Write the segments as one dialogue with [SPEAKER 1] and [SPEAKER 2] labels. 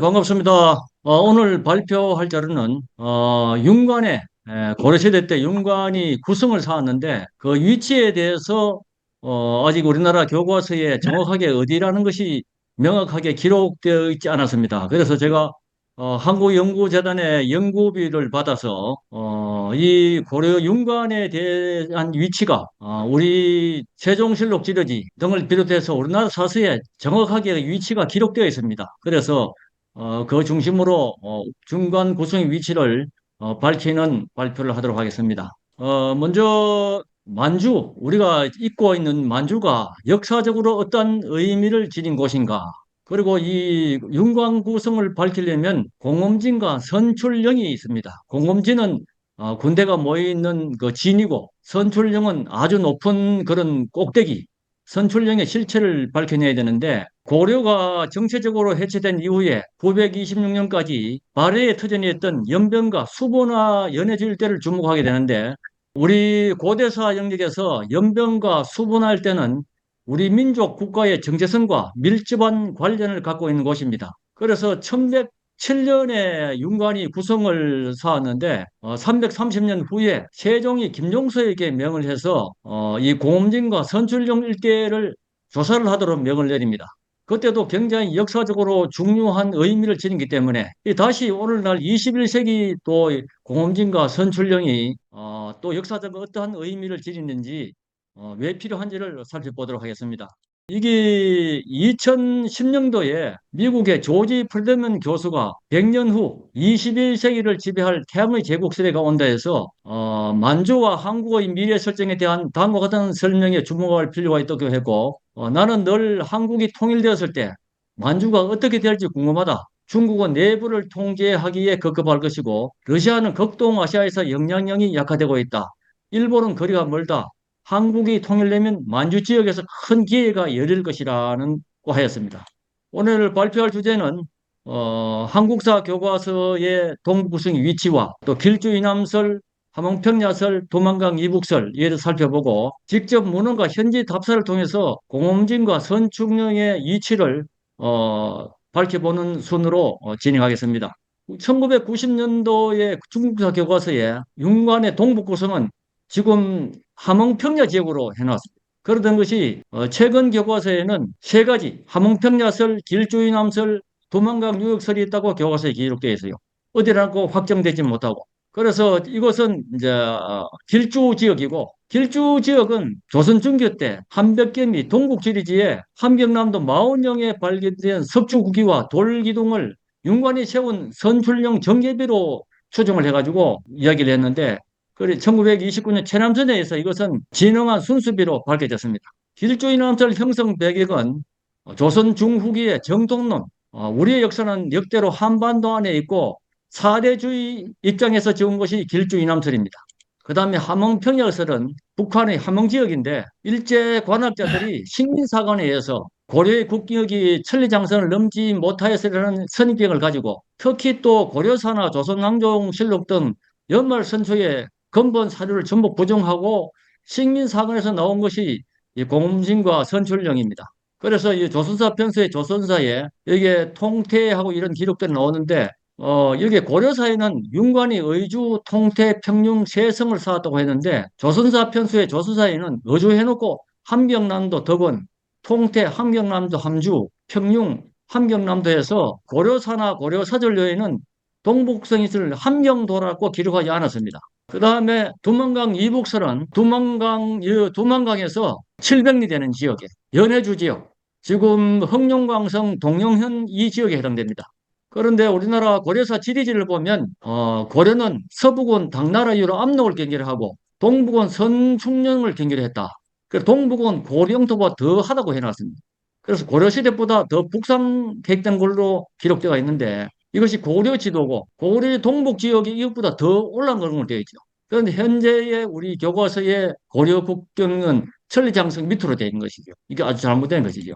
[SPEAKER 1] 반갑습니다. 오늘 발표할 자료는 윤관의 고려시대 때 윤관이 구성을 쌓았는데 그 위치에 대해서 아직 우리나라 교과서에 정확하게 어디라는 것이 명확하게 기록되어 있지 않았습니다. 그래서 제가 한국연구재단의 연구비를 받아서 이 고려 윤관에 대한 위치가 우리 세종실록 지려지 등을 비롯해서 우리나라 사서에 정확하게 위치가 기록되어 있습니다. 그래서 그 중심으로 중간 구성의 위치를 밝히는 발표를 하도록 하겠습니다. 먼저 만주, 우리가 입고 있는 만주가 역사적으로 어떤 의미를 지닌 곳인가? 그리고 이 윤곽 구성을 밝히려면 공엄진과 선출령이 있습니다. 공엄진은 군대가 모여 있는 그 진이고, 선출령은 아주 높은 그런 꼭대기, 선출령의 실체를 밝혀내야 되는데, 고려가 정체적으로 해체된 이후에 926년까지 발해의 터전이었던 연변과 수보나 연해질 때를 주목하게 되는데, 우리 고대사 영역에서 연변과 수보할 때는 우리 민족 국가의 정체성과 밀접한 관련을 갖고 있는 곳입니다. 그래서 1107년에 윤관이 구성을 쌓았는데 330년 후에 세종이 김종서에게 명을 해서 이 공엄진과 선출령 일대를 조사를 하도록 명을 내립니다. 그때도 굉장히 역사적으로 중요한 의미를 지니기 때문에 다시 오늘날 21세기 또 공엄진과 선출령이 또 역사적으로 어떠한 의미를 지니는지 왜 필요한지를 살펴보도록 하겠습니다. 이게 2010년도에 미국의 조지 프리드먼 교수가 100년 후 21세기를 지배할 태양의 제국 시대가 온다 해서 만주와 한국의 미래 설정에 대한 다음과 같은 설명에 주목할 필요가 있다고 했고 나는 늘 한국이 통일되었을 때 만주가 어떻게 될지 궁금하다. 중국은 내부를 통제하기에 급급할 것이고 러시아는 극동아시아에서 영향력이 약화되고 있다. 일본은 거리가 멀다. 한국이 통일되면 만주 지역에서 큰 기회가 열릴 것이라는 고 하였습니다. 오늘 발표할 주제는 한국사 교과서의 동북구성 위치와 또 길주이남설, 함흥평야설, 도만강 이북설 이에 대해서 살펴보고 직접 문헌과 현지 답사를 통해서 공엄진과 선충령의 위치를 밝혀보는 순으로 진행하겠습니다. 1990년도에 중국사 교과서에 윤관의 동북구성은 지금 함흥평야 지역으로 해놨습니다. 그러던 것이 최근 교과서에는 세 가지 함흥평야설, 길주이남설, 도만강 유역설이 있다고 교과서에 기록되어 있어요. 어디라고 확정되지 못하고. 그래서 이것은 이제 길주 지역이고 길주 지역은 조선 중교 때 한벽겸이 동국지리지에 함경남도 마원령에 발견된 석주구기와 돌기둥을 윤관이 세운 선출령 정계비로 추정을 해가지고 이야기를 했는데 1929년 최남선에서 이것은 진흥한 순수비로 밝혀졌습니다. 길조인암설 형성 배경은 조선 중후기의 정통론, 우리의 역사는 역대로 한반도 안에 있고 사대주의 입장에서 지은 것이 길주이남설입니다. 그 다음에 함흥평야설은 북한의 함흥지역인데 일제 관학자들이 식민사관에 의해서 고려의 국격이 천리장성을 넘지 못하였으라는 선입견을 가지고 특히 또 고려사나 조선왕종실록 등 연말 선초에 근본 사료를 전부 부정하고 식민사관에서 나온 것이 이 공음진과 선출령입니다. 그래서 이 조선사 편서의 조선사에 여기에 통태하고 이런 기록들이 나오는데 여기 고려사에는 윤관이 의주, 통태, 평융, 세성을 쌓았다고 했는데 조선사 편수의 조선사에는 의주해놓고 함경남도 덕원, 통태, 함경남도 함주, 평융, 함경남도 해서 고려사나 고려사전료에는 동북성이 있을 함경도라고 기록하지 않았습니다. 그 다음에 두만강 이북설은 두만강에서 700리 되는 지역에 연해주 지역, 지금 흑룡강성 동영현 이 지역에 해당됩니다. 그런데 우리나라 고려사 지리지를 보면 고려는 서북은 당나라 이후로 압록을 경계를 하고 동북은 선충령을 경계를 했다. 그래서 동북은 고령도보다 더 하다고 해놨습니다. 그래서 고려시대보다 더 북상 계획된 걸로 기록되어 있는데 이것이 고려 지도고 고려 동북 지역이 이것보다 더 올라간 걸로 되어 있죠. 그런데 현재의 우리 교과서의 고려 국경은 천리장성 밑으로 되어 있는 것이죠. 이게 아주 잘못된 것이죠.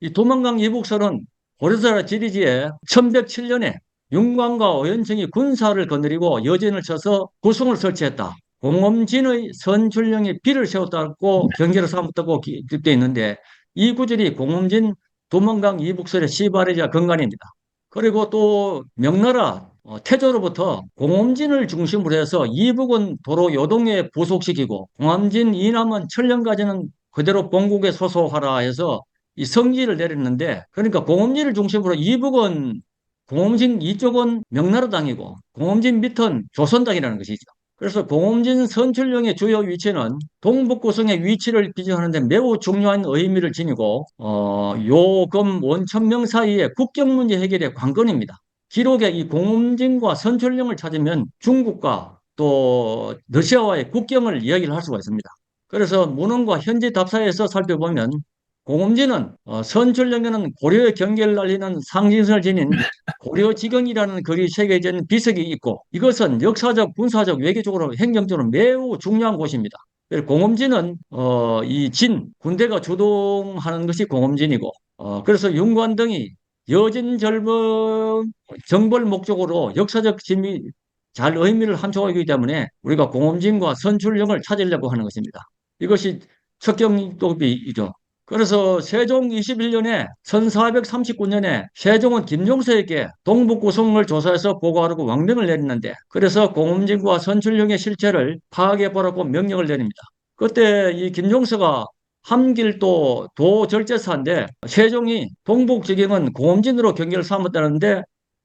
[SPEAKER 1] 이 도만강 이북설은 고려사 지리지에 1107년에 윤광과 오연청이 군사를 거느리고 여진을 쳐서 구성을 설치했다. 공엄진의 선출령에 비를 세웠다고 경계를 삼았다고 기록되어 있는데 이 구절이 공엄진 도만강 이북설의 시발이자 근간입니다. 그리고 또 명나라 태조로부터 공엄진을 중심으로 해서 이북은 도로 요동에 부속시키고 공암진 이남은 천년까지는 그대로 본국에 소속하라 해서 이 성지를 내렸는데, 그러니까 공엄진을 중심으로 이북은 공엄진 이쪽은 명나라 당이고 공엄진 밑은 조선 당이라는 것이죠. 그래서 공엄진 선출령의 주요 위치는 동북구성의 위치를 비정하는 데 매우 중요한 의미를 지니고 요금 원천명 사이의 국경 문제 해결의 관건입니다. 기록에 이 공엄진과 선출령을 찾으면 중국과 또 러시아와의 국경을 이야기를 할 수가 있습니다. 그래서 문헌과 현지 답사에서 살펴보면 공엄진은 선출령에는 고려의 경계를 알리는 상징성을 지닌 고려지경이라는 글이 새겨져 있는 비석이 있고, 이것은 역사적, 군사적, 외교적으로, 행정적으로 매우 중요한 곳입니다. 공엄진은 이 진, 군대가 주동하는 것이 공엄진이고, 그래서 윤관 등이 여진 정벌 목적으로 역사적 진미 잘 의미를 함축하기 때문에 우리가 공엄진과 선출령을 찾으려고 하는 것입니다. 이것이 석경도비이죠. 그래서 세종 21년에 1439년에 세종은 김종서에게 동북구성을 조사해서 보고하라고 왕명을 내렸는데, 그래서 공엄진과 선출령의 실체를 파악해보라고 명령을 내립니다. 그때 이 김종서가 함길도 도절제사인데 세종이 동북지경은 공엄진으로 경계를 삼았다는데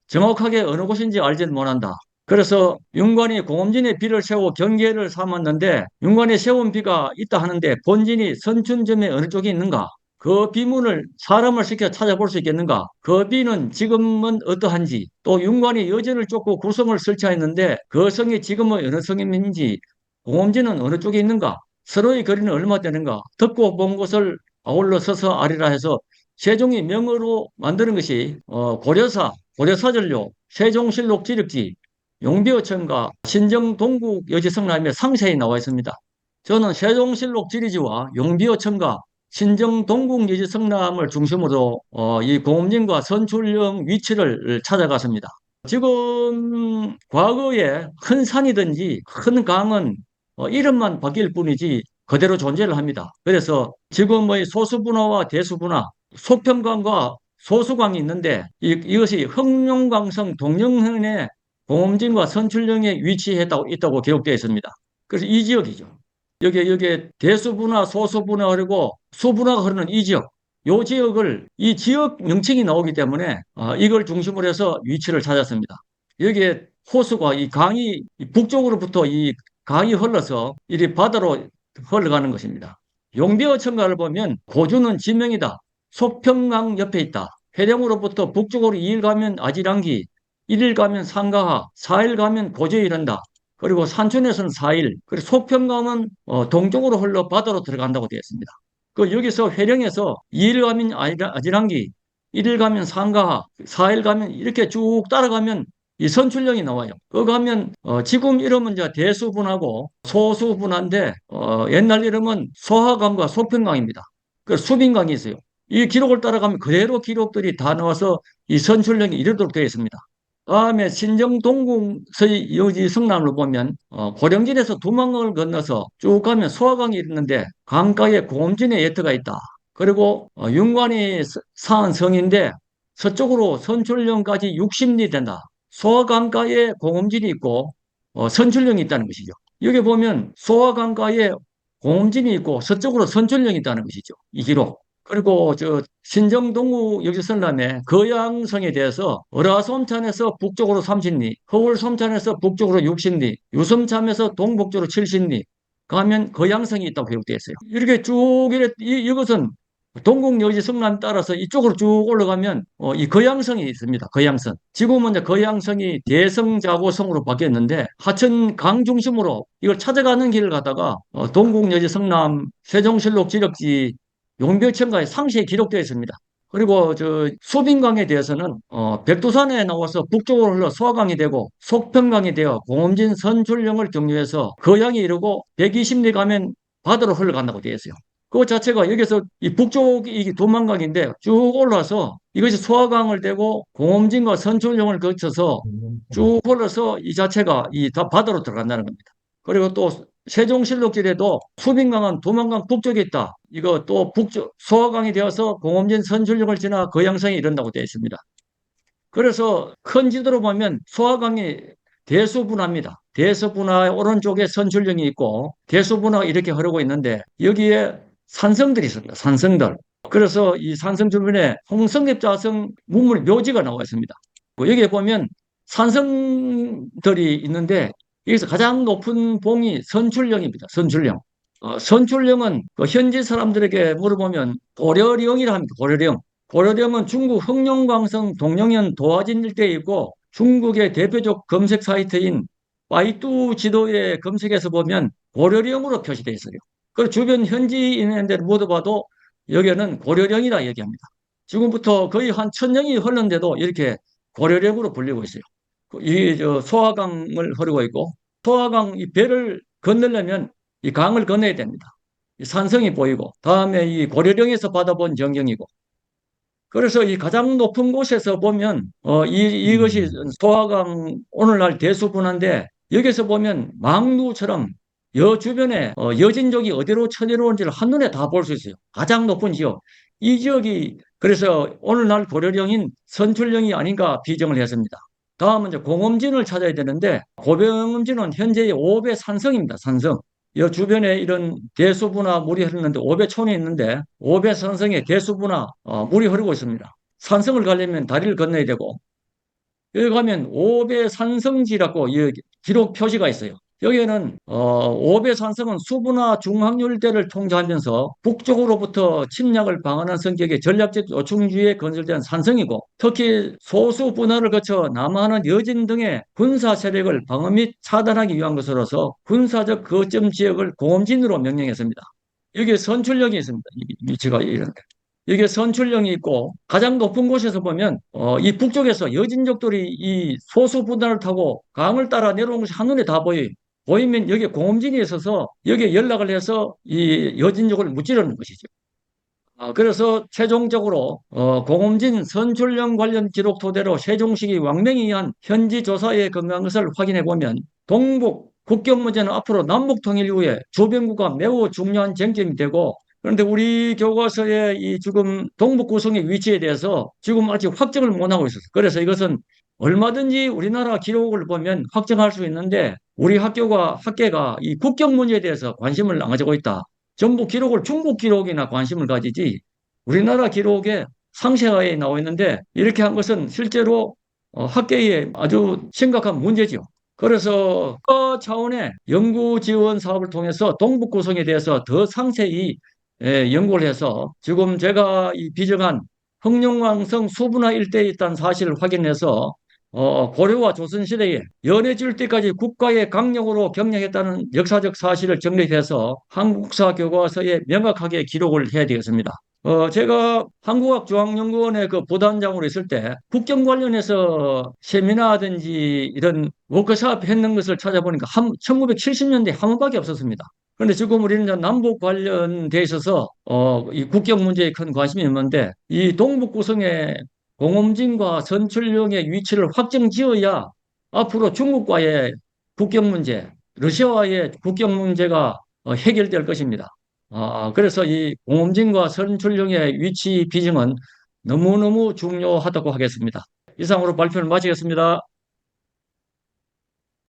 [SPEAKER 1] 정확하게 어느 곳인지 알지는 못한다. 그래서 윤관이 공엄진에 비를 세워 경계를 삼았는데 윤관이 세운 비가 있다 하는데 본진이 선춘점에 어느 쪽에 있는가? 그 비문을 사람을 시켜 찾아볼 수 있겠는가? 그 비는 지금은 어떠한지, 또 윤관이 여진을 쫓고 구성을 설치했는데 그 성이 지금은 어느 성인지, 공엄진은 어느 쪽에 있는가? 서로의 거리는 얼마 되는가? 듣고 본 것을 아울러 서서 아리라 해서 세종이 명으로 만드는 것이 고려사전료, 세종실록 지력지, 용비어천과 신정동국 여지성남의 상세히 나와 있습니다. 저는 세종실록 지리지와 용비어천과 신정동국 여지성남을 중심으로 이 공업진과 선출령 위치를 찾아갔습니다. 지금 과거에 큰 산이든지 큰 강은 이름만 바뀔 뿐이지 그대로 존재를 합니다. 그래서 지금의 소수분화와 대수분화, 속평강과 소수강이 있는데 이것이 흑룡강성 동영현의 공엄진과 선출령에 위치했다고 기록되어 있습니다. 그래서 이 지역이죠. 여기에 대수분화, 소수분화 그리고 수분화가 흐르는 이 지역, 이 지역을 이 지역 명칭이 나오기 때문에 이걸 중심으로 해서 위치를 찾았습니다. 여기에 호수가 이 강이 북쪽으로부터 이 강이 흘러서 이리 바다로 흘러가는 것입니다. 용비어천가를 보면 고주는 지명이다. 속평강 옆에 있다. 해령으로부터 북쪽으로 2일 가면 아지랑기, 1일 가면 상가하, 4일 가면 고제에 이른다. 그리고 산촌에서는 4일, 그리고 속평강은 동쪽으로 흘러 바다로 들어간다고 되어 있습니다. 그 여기서 회령에서 2일 가면 아지랑기, 1일 가면 상가하, 4일 가면 이렇게 쭉 따라가면 이 선출령이 나와요. 그 가면 지금 이름은 이제 대수분하고 소수분한데 옛날 이름은 소하강과 속평강입니다. 그 수빈강이 있어요. 이 기록을 따라가면 그대로 기록들이 다 나와서 이 선출령이 이르도록 되어 있습니다. 다음에 신정동궁서의 여지 성남을 보면 고령진에서 두만강을 건너서 쭉 가면 소화강이 있는데 강가에 공엄진의 예터가 있다. 그리고 윤관이 쌓은 성인데 서쪽으로 선출령까지 60리 된다. 소화강가에 공엄진이 있고 선출령이 있다는 것이죠. 여기 보면 소화강가에 공엄진이 있고 서쪽으로 선출령이 있다는 것이죠. 이 기록. 그리고 저 신정동구 여기설남의 거양성에 대해서 어라솜찬에서 북쪽으로 30리, 허울솜찬에서 북쪽으로 60리, 유섬참에서 동북쪽으로 70리 가면 거양성이 있다고 기록되어 있어요. 이렇게 쭉 이것은 동국여지 성남 따라서 이쪽으로 쭉 올라가면 이 거양성이 있습니다. 거양성. 지금은 이제 거양성이 대성자고성으로 바뀌었는데 하천 강 중심으로 이걸 찾아가는 길을 가다가 동국여지 성남 세종실록 지력지 용별천가에 상세히 기록되어 있습니다. 그리고 저 수빈강에 대해서는 백두산에 나와서 북쪽으로 흘러 소화강이 되고 속평강이 되어 공엄진 선출령을 경유해서 거양이 이르고 120리 가면 바다로 흘러간다고 되어 있어요. 그 자체가 여기서 이 북쪽이 도만강인데 쭉 올라서 이것이 소화강을 대고 공엄진과 선출령을 거쳐서 쭉 흘러서 이 자체가 이 바다로 들어간다는 겁니다. 그리고 또 세종실록지에도 수빈강은 도만강 북쪽에 있다. 이거 또 북쪽 소화강이 되어서 공엄진 선출령을 지나 거양성에 이른다고 되어 있습니다. 그래서 큰 지도로 보면 소화강이 대수분화입니다. 대수분화 오른쪽에 선출령이 있고 대수분화가 이렇게 흐르고 있는데 여기에 산성들이 있습니다. 산성들. 그래서 이 산성 주변에 홍성엽자성 문물 묘지가 나와 있습니다. 여기에 보면 산성들이 있는데 여기서 가장 높은 봉이 선출령입니다. 선출령. 선출령은 그 현지 사람들에게 물어보면 고려령이라 합니다. 고려령. 고려령은 중국 흑룡광성 동령현 도화진 일대에 있고 중국의 대표적 검색 사이트인 바이두 지도에 검색해서 보면 고려령으로 표시되어 있어요. 그 주변 현지인들 물어봐도 여기는 고려령이라 얘기합니다. 지금부터 거의 한 1000년이 흘렀는데도 이렇게 고려령으로 불리고 있어요. 이 소화강을 흐르고 있고 소화강 이 배를 건너려면 이 강을 건너야 됩니다. 이 산성이 보이고 다음에 이 고려령에서 받아본 전경이고 그래서 이 가장 높은 곳에서 보면 이것이 소화강 오늘날 대수분화인데 여기서 보면 망루처럼 여 주변에 여진족이 어디로 쳐내려오는지를 한눈에 다 볼 수 있어요. 가장 높은 지역. 이 지역이 그래서 오늘날 고려령인 선출령이 아닌가 비정을 했습니다. 다음은 이제 공엄진을 찾아야 되는데 고병음진은 현재의 오배 산성입니다. 산성. 이 주변에 이런 대수분화 물이 흐르는데 오배촌이 있는데 오배 산성에 대수분화 물이 흐르고 있습니다. 산성을 가려면 다리를 건너야 되고 여기 가면 오배산성지라고 기록 표시가 있어요. 여기에는 오배산성은 수분화 중항열대를 통제하면서 북쪽으로부터 침략을 방어하는 성격의 전략적 요충지에 건설된 산성이고 특히 소수 분화를 거쳐 남하하는 여진 등의 군사 세력을 방어 및 차단하기 위한 것으로서 군사적 거점 지역을 공엄진으로 명명했습니다. 여기에 선출력이 있습니다. 위치가 이런데. 이게 선출령이 있고 가장 높은 곳에서 보면 이 북쪽에서 여진족들이 이 소수 분단을 타고 강을 따라 내려온 것이 한눈에 다 보여요. 보이면 여기에 공엄진이 있어서 여기에 연락을 해서 이 여진족을 무찌르는 것이죠. 그래서 최종적으로 공엄진 선출령 관련 기록 토대로 세종시기 왕명에 의한 현지 조사에 근거한 것을 확인해 보면 동북 국경 문제는 앞으로 남북 통일 이후에 주변국가 매우 중요한 쟁점이 되고 그런데 우리 교과서의 이 지금 동북 구성의 위치에 대해서 지금 아직 확정을 못하고 있었어요. 그래서 이것은 얼마든지 우리나라 기록을 보면 확정할 수 있는데 우리 학계가 이 국경 문제에 대해서 관심을 안 가지고 있다. 전부 기록을 중국 기록이나 관심을 가지지 우리나라 기록에 상세하게 나와 있는데 이렇게 한 것은 실제로 학계에 아주 심각한 문제죠. 그래서 국가 차원의 연구 지원 사업을 통해서 동북 구성에 대해서 더 상세히 연구를 해서 지금 제가 이 비정한 흑룡왕성 수분화 일대에 있다는 사실을 확인해서 고려와 조선시대에 연해질 때까지 국가의 강령으로 경영했다는 역사적 사실을 정립해서 한국사 교과서에 명확하게 기록을 해야 되겠습니다. 제가 한국학중앙연구원의 그 부단장으로 있을 때 국경 관련해서 세미나든지 이런 워크숍 했는 것을 찾아보니까 1970년대 한 번밖에 없었습니다. 그런데 지금 우리는 남북 관련돼 있어서 이 국경 문제에 큰 관심이 있는데 이 동북 구성에 공엄진과 선출령의 위치를 확정 지어야 앞으로 중국과의 국경 문제, 러시아와의 국경 문제가 해결될 것입니다. 그래서 이 공엄진과 선출령의 위치 비정은 너무너무 중요하다고 하겠습니다. 이상으로 발표를 마치겠습니다.